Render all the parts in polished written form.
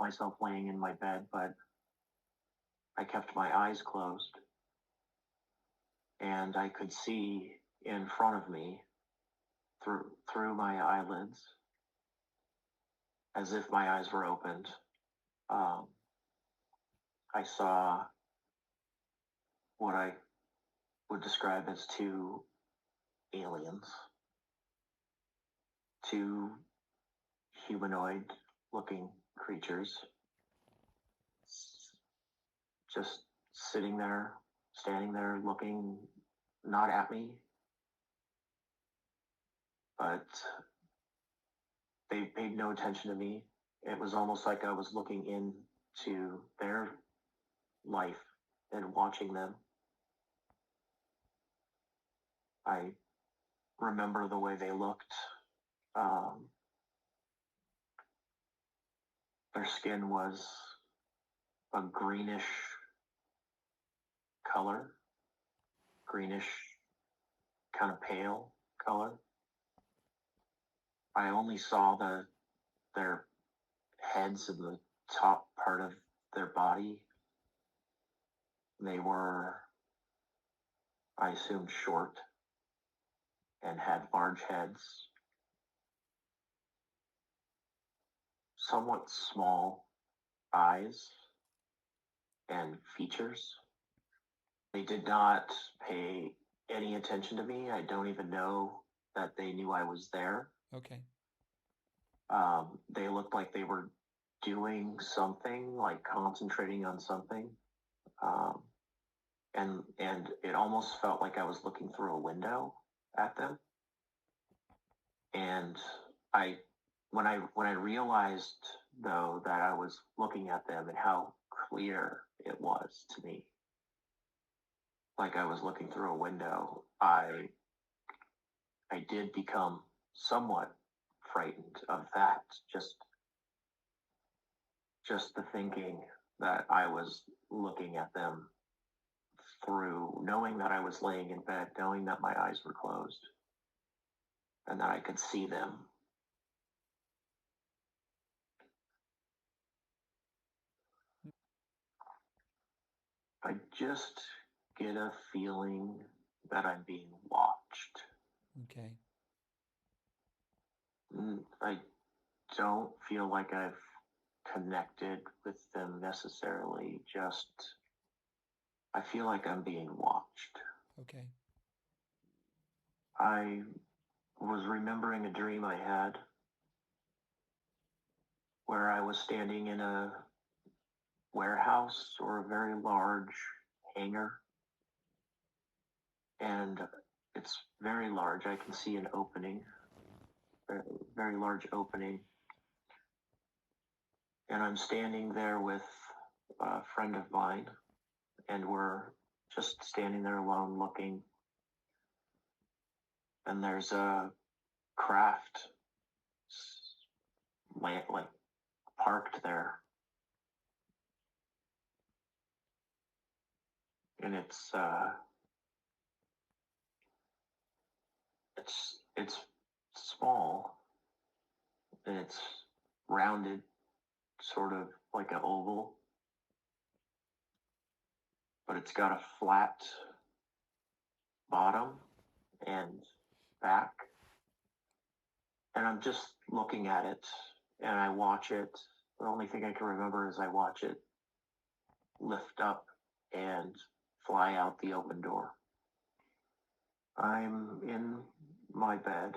myself laying in my bed, but I kept my eyes closed and I could see in front of me through my eyelids as if my eyes were opened. Um, I saw what I would describe as two aliens, two humanoid looking creatures, just sitting there, standing there, looking not at me, but they paid no attention to me. It was almost like I was looking into their life and watching them. I remember the way they looked. Their skin was a greenish color, greenish, kind of pale color. I only saw their heads and the top part of their body. They were, I assume, short and had large heads, somewhat small eyes and features. They did not pay any attention to me. I don't even know that they knew I was there. Okay. They looked like they were doing something, like concentrating on something. Um, and it almost felt like I was looking through a window at them. And I when I realized though that I was looking at them and how clear it was to me, like I was looking through a window, I did become somewhat frightened of that. Just the thinking that I was looking at them through, knowing that I was laying in bed, knowing that my eyes were closed, and that I could see them. I just get a feeling that I'm being watched. Okay. I don't feel like I've connected with them necessarily, just I feel like I'm being watched. Okay. I was remembering a dream I had where I was standing in a warehouse or a very large hangar, and it's very large. I can see an opening, a very large opening, and I'm standing there with a friend of mine, and we're just standing there alone looking, and there's a craft like parked there, and it's small, and it's rounded, sort of like an oval, but it's got a flat bottom and back. And I'm just looking at it, and I watch it. The only thing I can remember is I watch it lift up and fly out the open door. I'm in my bed,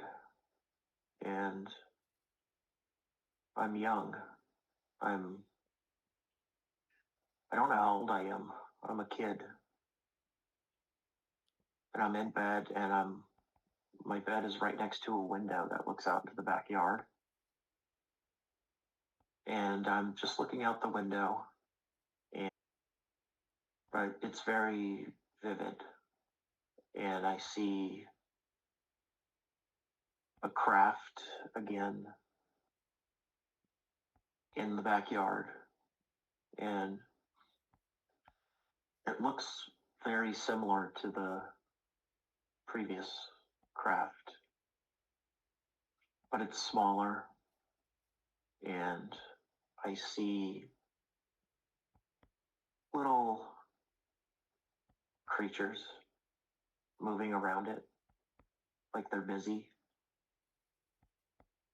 and I'm young. I'm I don't know how old I am. I'm a kid. And I'm in bed, and my bed is right next to a window that looks out into the backyard. And I'm just looking out the window, and but it's very vivid. And I see a craft again in the backyard, and it looks very similar to the previous craft, but it's smaller, and I see little creatures moving around it like they're busy,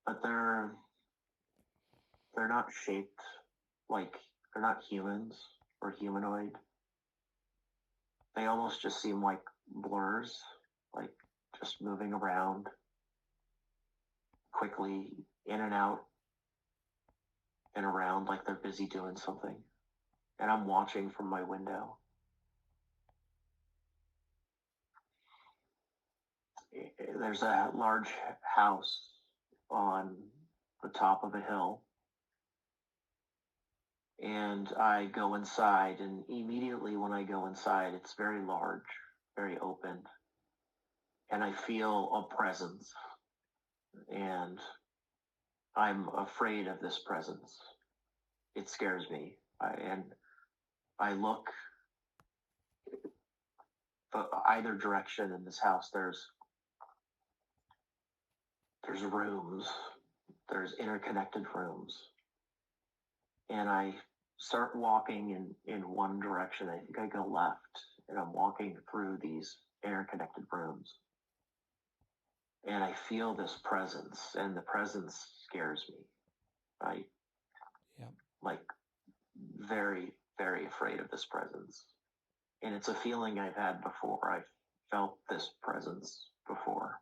but they're not shaped like they're not humans or humanoid. They almost just seem like blurs, like just moving around quickly in and out and around like they're busy doing something. And I'm watching from my window. There's a large house on the top of a hill. And I go inside, and immediately when I go inside, it's very large, very open. And I feel a presence. And I'm afraid of this presence. It scares me. And I look either direction in this house. There's rooms. There's interconnected rooms. And I start walking in one direction. I think I go left, and I'm walking through these interconnected rooms. And I feel this presence, and the presence scares me. Like very, very afraid of this presence. And it's a feeling I've had before. I've felt this presence before.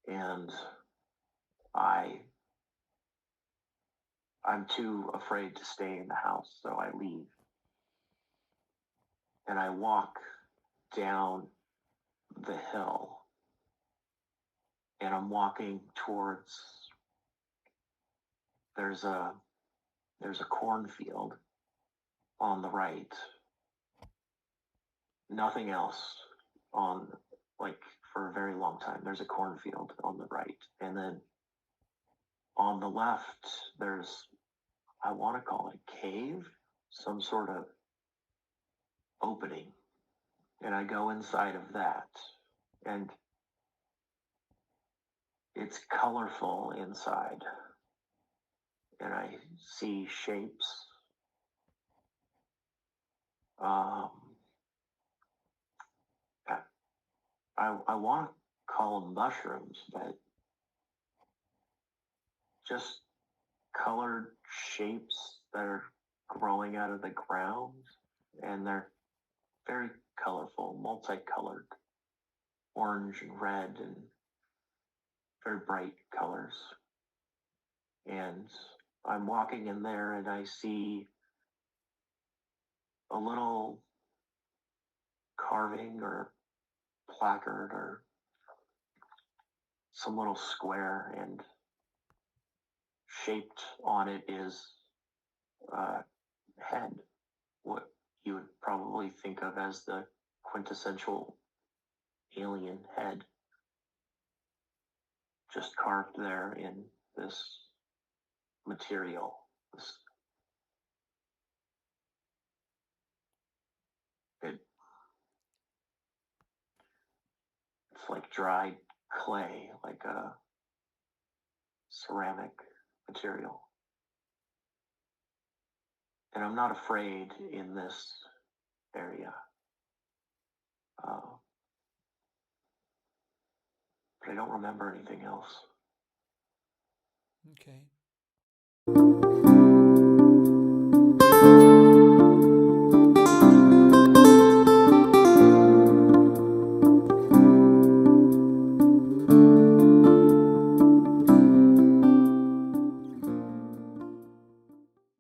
And I'm too afraid to stay in the house, so I leave. And I walk down the hill, and I'm walking towards, there's a cornfield on the right. Nothing else on, like, for a very long time. There's a cornfield on the right. And then on the left, there's, I want to call it a cave, some sort of opening. And I go inside of that. And it's colorful inside. And I see shapes. I want to call them mushrooms, but just colored shapes that are growing out of the ground, and they're very colorful, multicolored, orange and red, and very bright colors. And I'm walking in there, and I see a little carving or placard or some little square, and shaped on it is a head, what you would probably think of as the quintessential alien head, just carved there in this material. It's like dried clay, like a ceramic material. And I'm not afraid in this area. But I don't remember anything else. Okay.